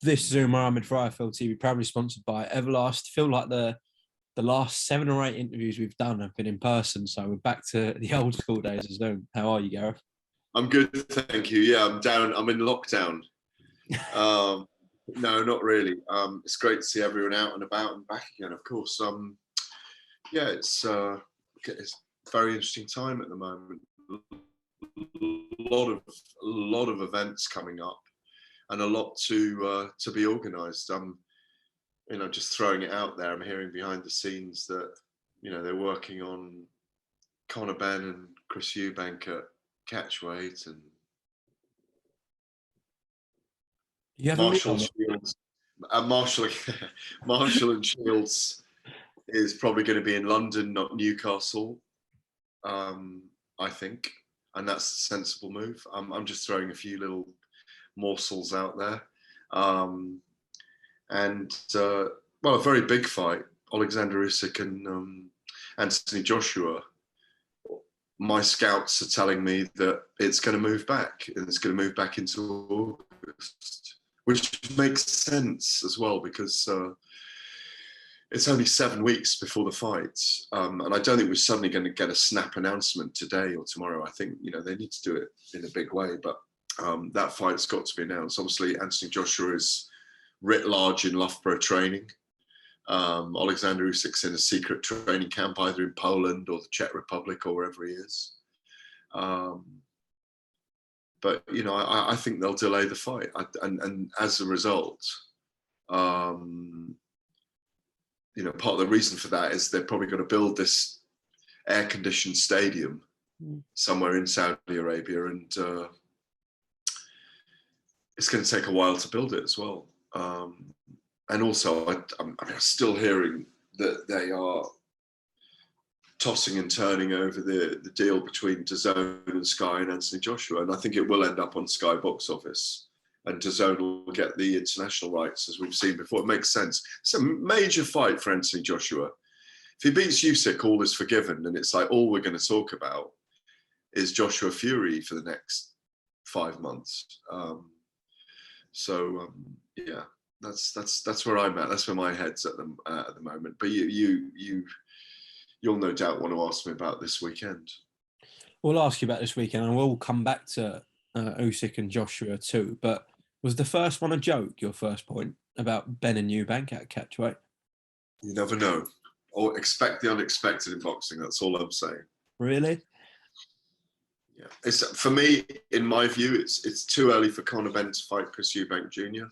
This Zoom Ahmed for IFL TV, proudly sponsored by Everlast. Feel like the last 7 or 8 interviews we've done have been in person, so we're back to the old school days of Zoom. How are you, Gareth? I'm good, thank you. Yeah, I'm in lockdown. No, not really. It's great to see everyone out and about and back again, of course. Yeah, it's a very interesting time at the moment. A lot of events coming up, and a lot to be organised. Just throwing it out there. I'm hearing behind the scenes that they're working on Conor Benn and Chris Eubank at catchweight, and Marshall Shields. Marshall and Shields is probably going to be in London, not Newcastle. I think, and that's a sensible move. I'm just throwing a few little morsels out there. Well, a very big fight, Alexander Usyk and Anthony Joshua. My scouts are telling me that it's going to move back, and it's going to move back into August, which makes sense as well, because it's only 7 weeks before the fight. And I don't think we're suddenly going to get a snap announcement today or tomorrow. I think, they need to do it in a big way, but that fight's got to be announced. Obviously, Anthony Joshua is writ large in Loughborough training. Alexander Usyk's in a secret training camp, either in Poland or the Czech Republic or wherever he is. But I think they'll delay the fight, and as a result, part of the reason for that is they're probably going to build this air-conditioned stadium somewhere in Saudi Arabia, and it's going to take a while to build it as well. And also, I'm still hearing that they are tossing and turning over the deal between DAZN and Sky and Anthony Joshua, and I think it will end up on Sky box office, and DAZN will get the international rights, as we've seen before. It makes sense. It's a major fight for Anthony Joshua. If he beats Usyk, all is forgiven, and it's like all we're going to talk about is Joshua Fury for the next 5 months. Yeah. That's where I'm at. That's where my head's at the moment. But you'll no doubt want to ask me about this weekend. We'll ask you about this weekend, and we'll come back to Usyk and Joshua too. But was the first one a joke? Your first point about Ben and EUBANK at catchweight? You never know. Or expect the unexpected in boxing. That's all I'm saying. Really? Yeah. It's, for me, in my view, it's too early for Conor Benn to fight Chris Eubank Jr.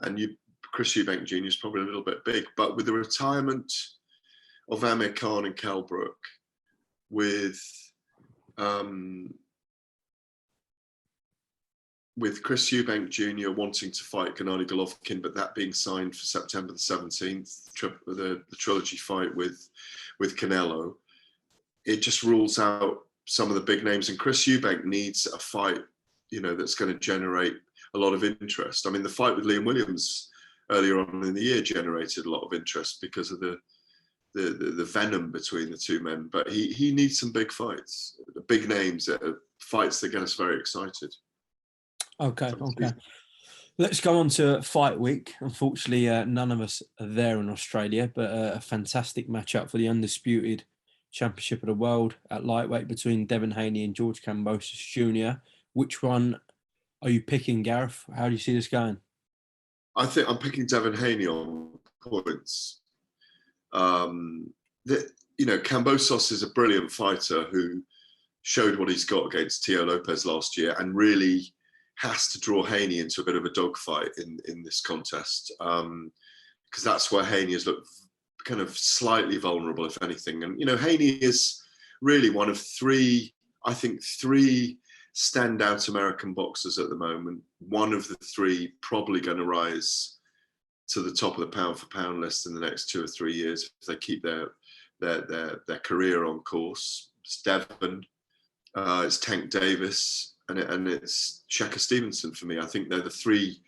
And Chris Eubank Jr. is probably a little bit big, but with the retirement of Amir Khan and Kell Brook, with Chris Eubank Jr. wanting to fight Gennady Golovkin, but that being signed for September the 17th, the trilogy fight with Canelo, it just rules out some of the big names. And Chris Eubank needs a fight, that's going to generate a lot of interest. I mean, the fight with Liam Williams earlier on in the year generated a lot of interest because of the venom between the two men. But he needs some big fights, the big names, fights that get us very excited. Okay. Let's go on to fight week. Unfortunately, none of us are there in Australia, but a fantastic matchup for the undisputed championship of the world at lightweight between Devin Haney and George Kambosos Jr. Which one are you picking, Gareth? How do you see this going? I think I'm picking Devin Haney on points. Kambosos is a brilliant fighter who showed what he's got against Teo Lopez last year, and really has to draw Haney into a bit of a dogfight in this contest, because that's where Haney has looked kind of slightly vulnerable, if anything. And Haney is really one of three standout American boxers at the moment. One of the three probably going to rise to the top of the pound for pound list in the next 2 or 3 years if they keep their career on course. It's Devin, it's Tank Davis, and it's Shakur Stevenson for me. I think they're the three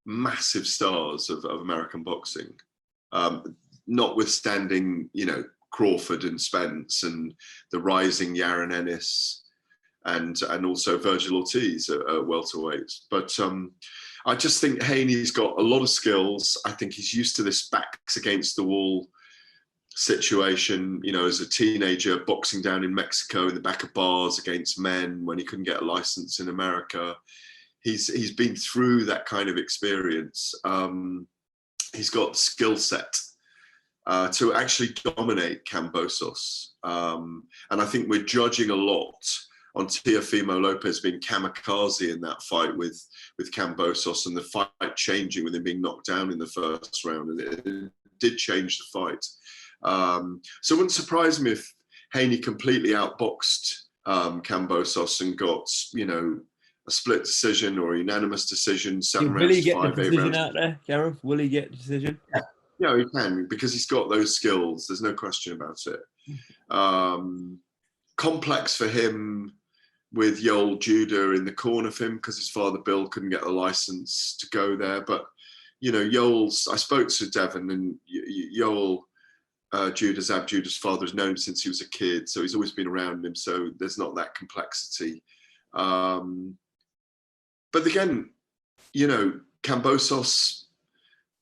massive stars of American boxing. Notwithstanding, Crawford and Spence and the rising Yaron Ennis, and also Virgil Ortiz at welterweights. But I just think Haney's got a lot of skills. I think he's used to this backs against the wall situation, you know, as a teenager, boxing down in Mexico in the back of bars against men when he couldn't get a license in America. He's been through that kind of experience. He's got the skill set to actually dominate Kambosos. And I think we're judging a lot on Teofimo Lopez being kamikaze in that fight with Kambosos, and the fight changing with him being knocked down in the first round. And it did change the fight. So it wouldn't surprise me if Haney completely outboxed Kambosos and got, you know, a split decision or a unanimous decision, 7 rounds. Will he get the decision out there, Gareth? Will he get the decision? Yeah, he can, because he's got those skills. There's no question about it. Complex for him with Yoel Judah in the corner for him, because his father Bill couldn't get the license to go there. But, you know, I spoke to Devon, and Yoel Judah's father has known him since he was a kid, so he's always been around him, so there's not that complexity. But again, you know, Kambosos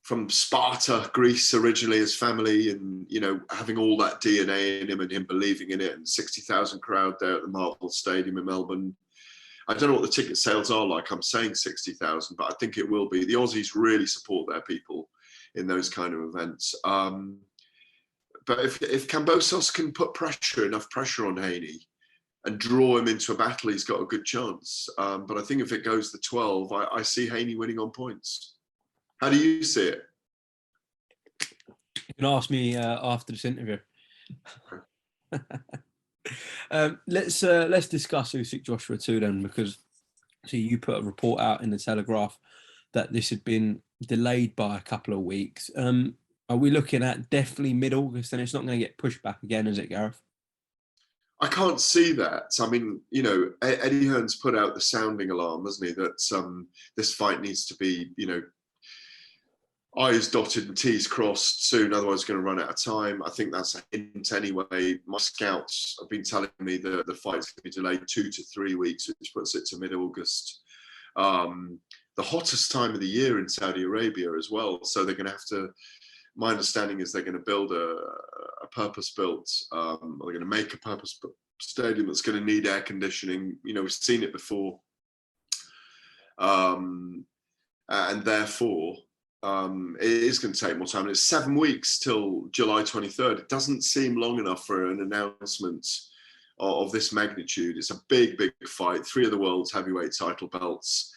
from Sparta, Greece originally, his family, and, you know, having all that DNA in him and him believing in it, and 60,000 crowd there at the Marvel Stadium in Melbourne. I don't know what the ticket sales are like. I'm saying 60,000, but I think it will be. The Aussies really support their people in those kind of events. But if Kambosos can put enough pressure on Haney and draw him into a battle, he's got a good chance. But I think if it goes to 12, I see Haney winning on points. How do you see it? You can ask me after this interview. Let's discuss USYK-JOSHUA 2 then, because see, you put a report out in the Telegraph that this had been delayed by a couple of weeks. Are we looking at definitely mid-August, and it's not going to get pushed back again, is it, Gareth? I can't see that. I mean, you know, Eddie Hearn's put out the sounding alarm, hasn't he, that this fight needs to be, you know, I's dotted and T's crossed soon, otherwise it's going to run out of time. I think that's a hint anyway. My scouts have been telling me that the fight's going to be delayed 2 to 3 weeks, which puts it to mid-August. The hottest time of the year in Saudi Arabia as well. So they're going to have to, my understanding is they're going to build a purpose-built, they're going to make a purpose-built stadium that's going to need air conditioning. You know, we've seen it before. And therefore, it is going to take more time. And it's 7 weeks till July 23rd. It doesn't seem long enough for an announcement of this magnitude. It's a big, big fight. 3 of the world's heavyweight title belts.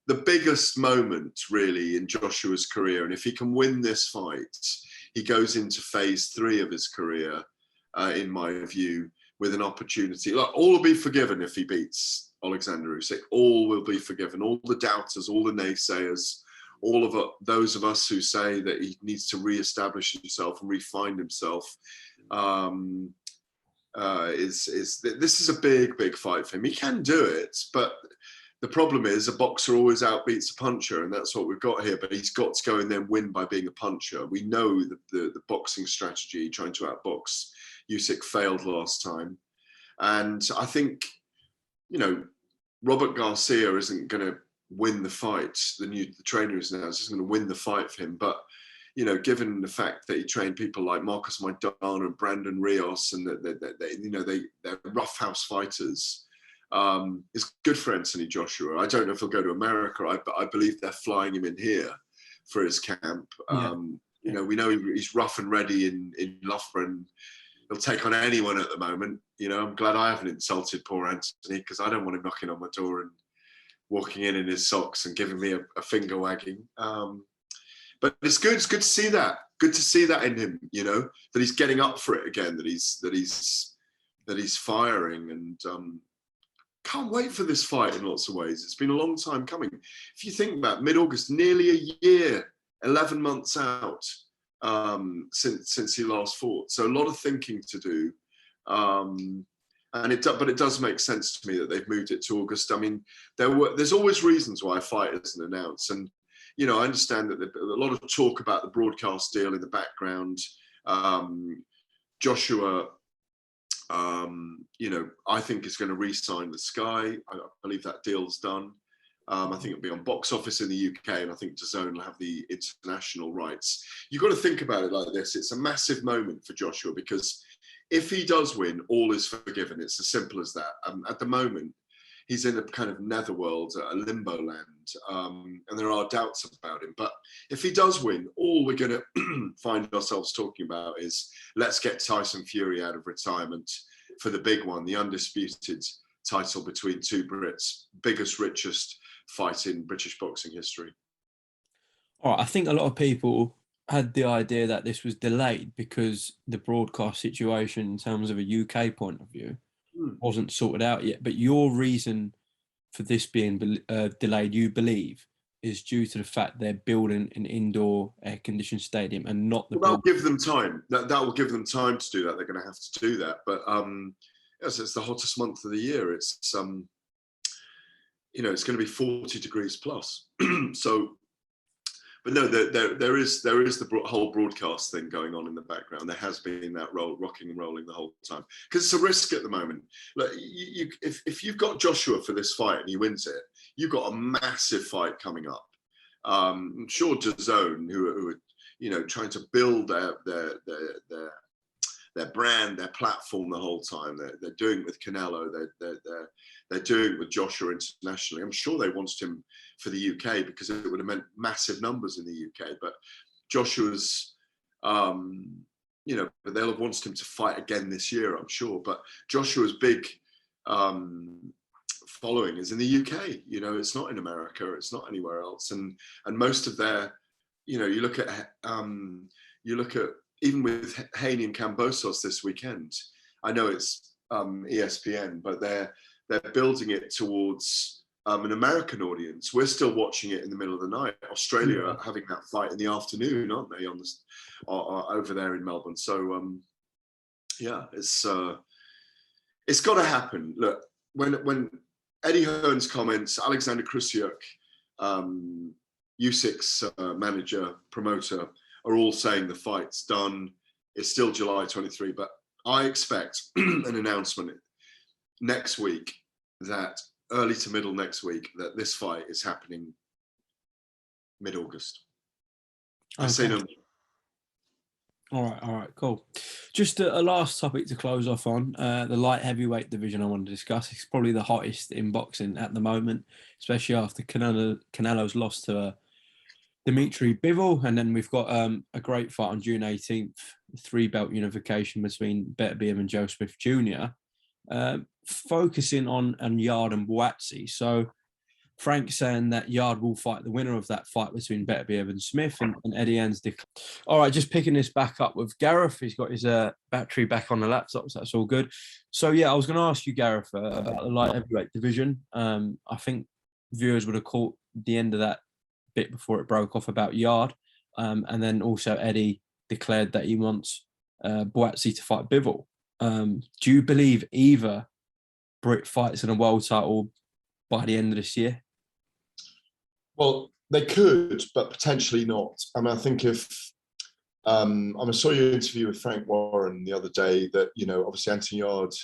The biggest moment, really, in Joshua's career. And if he can win this fight, he goes into phase 3 of his career, in my view, with an opportunity. Look, all will be forgiven if he beats Alexander Usyk. All will be forgiven. All the doubters, all the naysayers, all of those of us who say that he needs to re-establish himself and re-find himself. This is a big, big fight for him. He can do it, but the problem is a boxer always outbeats a puncher, and that's what we've got here. But he's got to go and then win by being a puncher. We know that the boxing strategy, trying to outbox Usyk, failed last time. And I think, you know, Robert Garcia isn't going to win the fight. The trainer is now just going to win the fight for him. But, you know, given the fact that he trained people like Marcos Maidana and Brandon Rios, and they're roughhouse fighters, it's good for Anthony Joshua. I don't know if he'll go to America, but I believe they're flying him in here for his camp. You know, we know he's rough and ready in Loughborough. He'll take on anyone at the moment. You know, I'm glad I haven't insulted poor Anthony, because I don't want him knocking on my door and walking in his socks and giving me a finger wagging. But it's good. It's good to see that. Good to see that in him. You know, that he's getting up for it again. That he's firing, and can't wait for this fight in lots of ways. It's been a long time coming. If you think about mid-August, nearly a year, 11 months out since he last fought. So a lot of thinking to do. But it does make sense to me that they've moved it to August. I mean, there's always reasons why a fight isn't announced. And, you know, I understand that there's a lot of talk about the broadcast deal in the background. Joshua, you know, I think is going to re-sign with Sky. I believe that deal's done. I think it'll be on box office in the UK, and I think DAZN will have the international rights. You've got to think about it like this. It's a massive moment for Joshua, because if he does win, all is forgiven. It's as simple as that. At the moment, he's in a kind of netherworld, a limbo land, and there are doubts about him. But if he does win, all we're going to find ourselves talking about is, let's get Tyson Fury out of retirement for the big one, the undisputed title between two Brits, biggest, richest fight in British boxing history. All right, I think a lot of people had the idea that this was delayed because the broadcast situation in terms of a UK point of view wasn't sorted out yet. But your reason for this being delayed, you believe, is due to the fact they're building an indoor air-conditioned stadium and not the... Well, that'll give them time. That will give them time to do that. They're going to have to do that. But yes, it's the hottest month of the year. It's you know, it's going to be 40 degrees plus. So, but no, there is the whole broadcast thing going on in the background. There has been that rocking and rolling the whole time, because it's a risk at the moment. Look, if you've got Joshua for this fight and he wins it, you've got a massive fight coming up. I'm sure DAZN, who are, you know, trying to build their brand, their platform the whole time. They're doing it with Canelo. They're doing it with Joshua internationally. I'm sure they wanted him for the UK because it would have meant massive numbers in the UK. But Joshua's, you know, but they'll have wanted him to fight again this year, I'm sure. But Joshua's big following is in the UK. You know, it's not in America. It's not anywhere else. And most of their, you know, you look at even with Haney and KAMBOSOS this weekend. I know it's ESPN, but they're building it towards an American audience. We're still watching it in the middle of the night. Australia are having that fight in the afternoon, aren't they? Over there in Melbourne. So yeah, it's got to happen. Look, when Eddie Hearn's comments, Alexander Krysiuk, USYK's manager, promoter, are all saying the fight's done. It's still July 23, but I expect an announcement next week, that early to middle next week, that this fight is happening mid-August. Okay. I say no. All right, cool. Just a last topic to close off on, the light heavyweight division I want to discuss. It's probably the hottest in boxing at the moment, especially after Canelo's loss to Dimitri Bivol, and then we've got a great fight on June 18th, 3-belt unification between Beterbiev and Joe Smith Jr., focusing on Yarde and Buatsi. So Frank saying that Yarde will fight the winner of that fight between Beterbiev and Smith, and Eddie Hearn's all right, just picking this back up with Gareth. He's got his battery back on the laptop, so that's all good. So yeah, I was going to ask you, Gareth, about the light heavyweight division. I think viewers would have caught the end of that bit before it broke off about Yarde, and then also Eddie declared that he wants Buatsi to fight Bivol. Do you believe either Brit fights in a world title by the end of this year? Well, they could, but potentially not. I mean, I think if I saw your interview with Frank Warren the other day, that, you know, obviously Anthony Yarde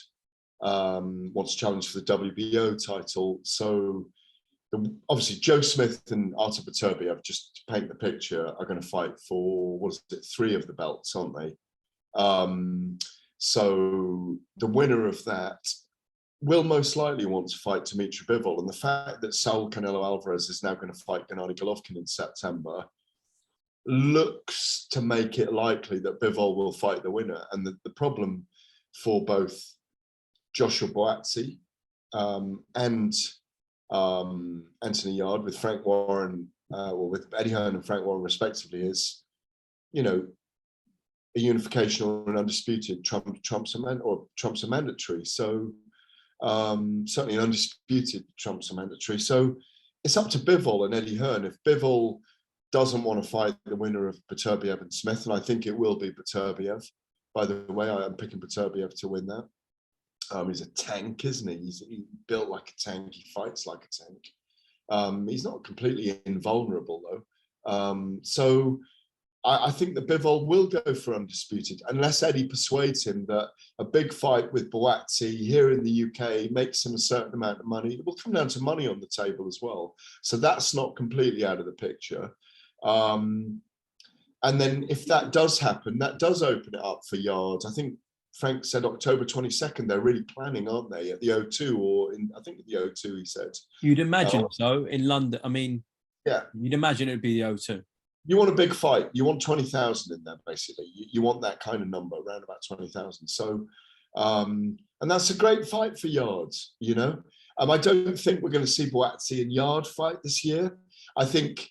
wants to challenge for the WBO title. So obviously Joe Smith and Artur Beterbiev, just to paint the picture, are going to fight for, what is it, 3 of the belts, aren't they? So the winner of that will most likely want to fight Dimitri Bivol. And the fact that Saul Canelo Alvarez is now going to fight Gennady Golovkin in September looks to make it likely that Bivol will fight the winner. And the problem for both Joshua Buatsi and Anthony Yarde, with Frank Warren, or with Eddie Hearn and Frank Warren respectively, is, you know, a unification or an undisputed trumps a mandatory. So certainly an undisputed trumps a mandatory. So it's up to Bivol and Eddie Hearn. If Bivol doesn't want to fight the winner of Beterbiev and Smith, and I think it will be Beterbiev. By the way, I am picking Beterbiev to win that. He's a tank, isn't he? He's built like a tank. He fights like a tank. He's not completely invulnerable though. So I think that Bivol will go for undisputed unless Eddie persuades him that a big fight with Boazzi here in the UK makes him a certain amount of money. It will come down to money on the table as well. So that's not completely out of the picture. And then if that does happen, that does open it up for Yarde. I think Frank said October 22nd, they're really planning, aren't they, at the O2 or in, I think at the O2, he said. You'd imagine so in London. I mean, yeah, you'd imagine it would be the O2. You want a big fight. You want 20,000 in there, basically. You want that kind of number, around about 20,000. So, and that's a great fight for Yarde, you know. I don't think we're going to see Boazzi and Yarde fight this year. I think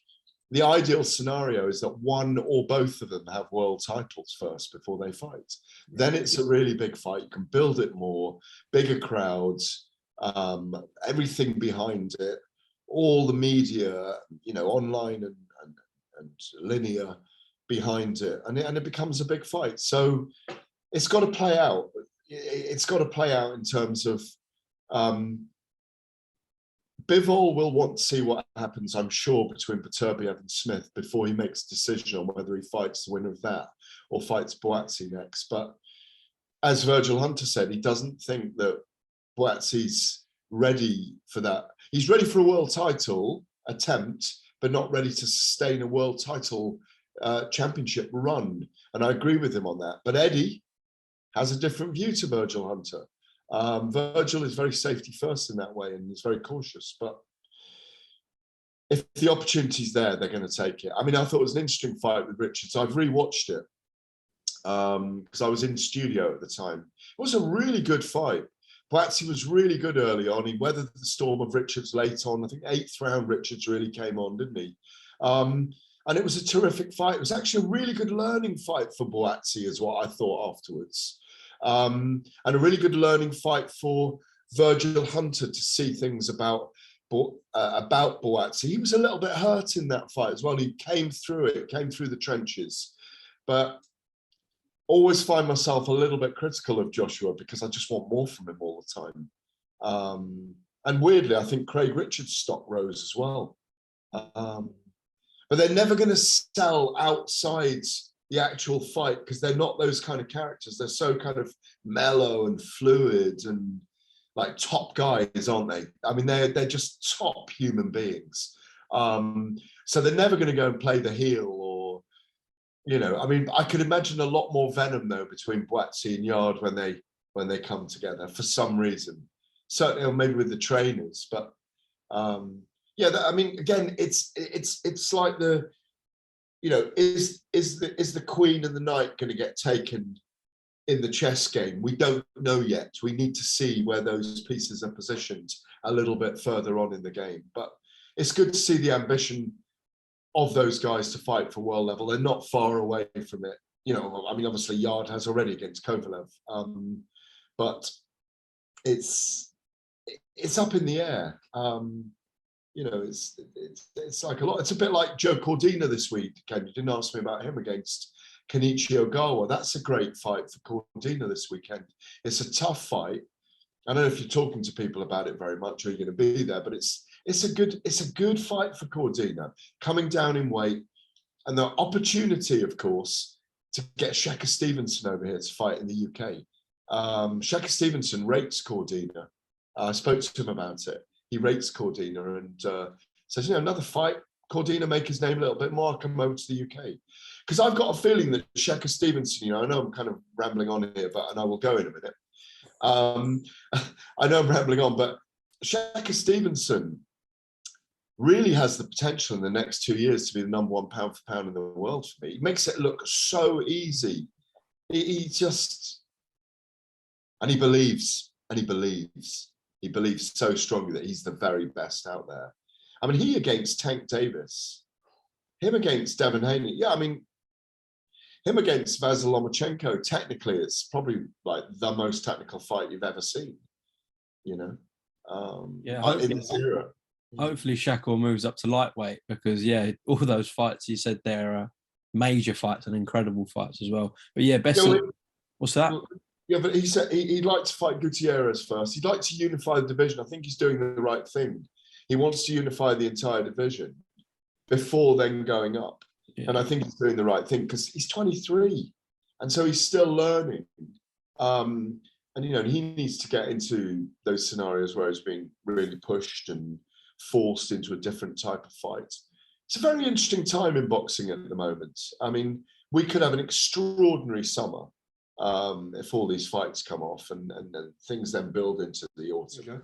the ideal scenario is that one or both of them have world titles first before they fight. Then it's a really big fight. You can build it more, bigger crowds, everything behind it, all the media, you know, online and linear behind it, and it becomes a big fight. So it's got to play out. It's got to play out in terms of Bivol will want to see what happens, I'm sure, between Beterbiev and Smith before he makes a decision on whether he fights the winner of that or fights Boazzi next. But as Virgil Hunter said, he doesn't think that Boazzi's ready for that. He's ready for a world title attempt, but not ready to sustain a world title championship run. And I agree with him on that. But Eddie has a different view to Virgil Hunter. Virgil is very safety first in that way and is very cautious. But if the opportunity's there, they're going to take it. I mean, I thought it was an interesting fight with Richards. I've rewatched it because I was in studio at the time. It was a really good fight. Boazzi was really good early on. He weathered the storm of Richards late on. I think 8th round Richards really came on, didn't he? And it was a terrific fight. It was actually a really good learning fight for Boazzi, is what I thought afterwards. And a really good learning fight for Virgil Hunter to see things about Boazzi. He was a little bit hurt in that fight as well. He came through it, came through the trenches. But always find myself a little bit critical of Joshua because I just want more from him all the time. And weirdly, I think Craig Richards' stock rose as well. But they're never going to sell outside the actual fight because they're not those kind of characters. They're so kind of mellow and fluid and like top guys, aren't they? I mean, they're just top human beings. So they're never going to go and play the heel or, you know, I mean, I could imagine a lot more venom though between Boazzi and Yarde when they come together for some reason. Certainly, or maybe with the trainers, but yeah. I mean, again, it's like the, you know, is the queen and the knight going to get taken in the chess game? We don't know yet. We need to see where those pieces are positioned a little bit further on in the game. But it's good to see the ambition of those guys to fight for world level. They're not far away from it. You know, I mean, obviously Yarde has already against Kovalev, but it's up in the air. You know, it's like a lot. It's a bit like Joe Cordina this week. Ken, you didn't ask me about him against Kenichi Ogawa. That's a great fight for Cordina this weekend. It's a tough fight. I don't know if you're talking to people about it very much or you're going to be there, but it's a good fight for Cordina, coming down in weight, and the opportunity, of course, to get Shakur Stevenson over here to fight in the UK. Shakur Stevenson rates Cordina. I spoke to him about it. He rates Cordina and says, you know, another fight, Cordina make his name a little bit more, I'll come over to the UK. Because I've got a feeling that Shakur Stevenson, you know, I know I'm kind of rambling on here, and I will go in a minute. I know I'm rambling on, but Shakur Stevenson really has the potential in the next 2 years to be the #1 pound for pound in the world for me. He makes it look so easy. He just, and he believes so strongly that he's the very best out there. I mean, he against Tank Davis, him against Devin Haney. Yeah, I mean, him against Vasyl Lomachenko, technically, it's probably like the most technical fight you've ever seen, you know? Yeah, in this era. Hopefully Shakur moves up to lightweight because, yeah, all those fights you said there are major fights and incredible fights as well. But yeah, what's that? Yeah, but he said he'd like to fight Gutierrez first. He'd like to unify the division. I think he's doing the right thing. He wants to unify the entire division before then going up. Yeah. And I think he's doing the right thing because he's 23, and so he's still learning. And he needs to get into those scenarios where he's being really pushed and forced into a different type of fight. It's a very interesting time in boxing at the moment. I mean, we could have an extraordinary summer if all these fights come off and things then build into the autumn.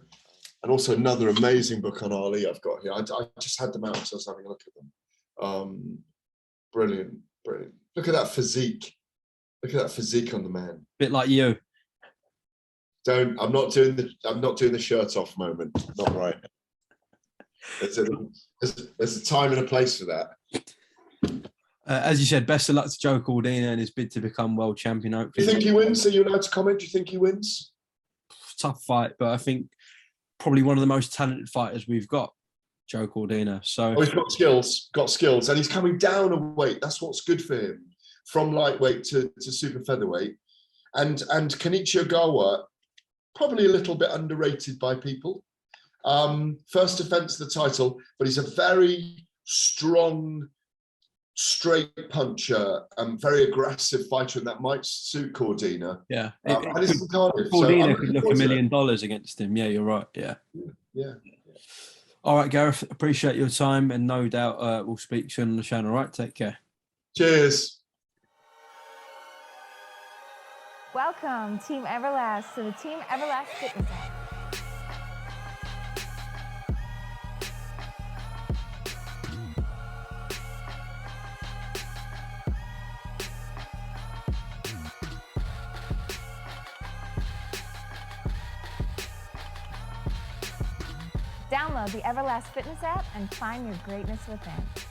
And also another amazing book on Ali I've got here. I just had them out, so I was having a look at them. Brilliant. Look at that physique. Look at that physique on the man. Bit like you. I'm not doing the shirt off moment. Not right. There's a time and a place for that. As you said, best of luck to Joe Cordina in his bid to become world champion. Do you think he wins? Are you allowed to comment? Do you think he wins? Tough fight, but I think probably one of the most talented fighters we've got, Joe Cordina. So he's got skills, and he's coming down a weight. That's what's good for him, from lightweight to super featherweight. And Kenichi Ogawa, probably a little bit underrated by people. First defense of the title, but he's a very strong, straight puncher and very aggressive fighter, and that might suit Cordina. Yeah, Cordina could look $1 million against him. Yeah, you're right. Yeah. All right, Gareth, appreciate your time, and no doubt we'll speak soon on the channel. All right, take care. Cheers. Welcome, Team Everlast, to the Team Everlast Fitness app. Download the Everlast Fitness app and find your greatness within.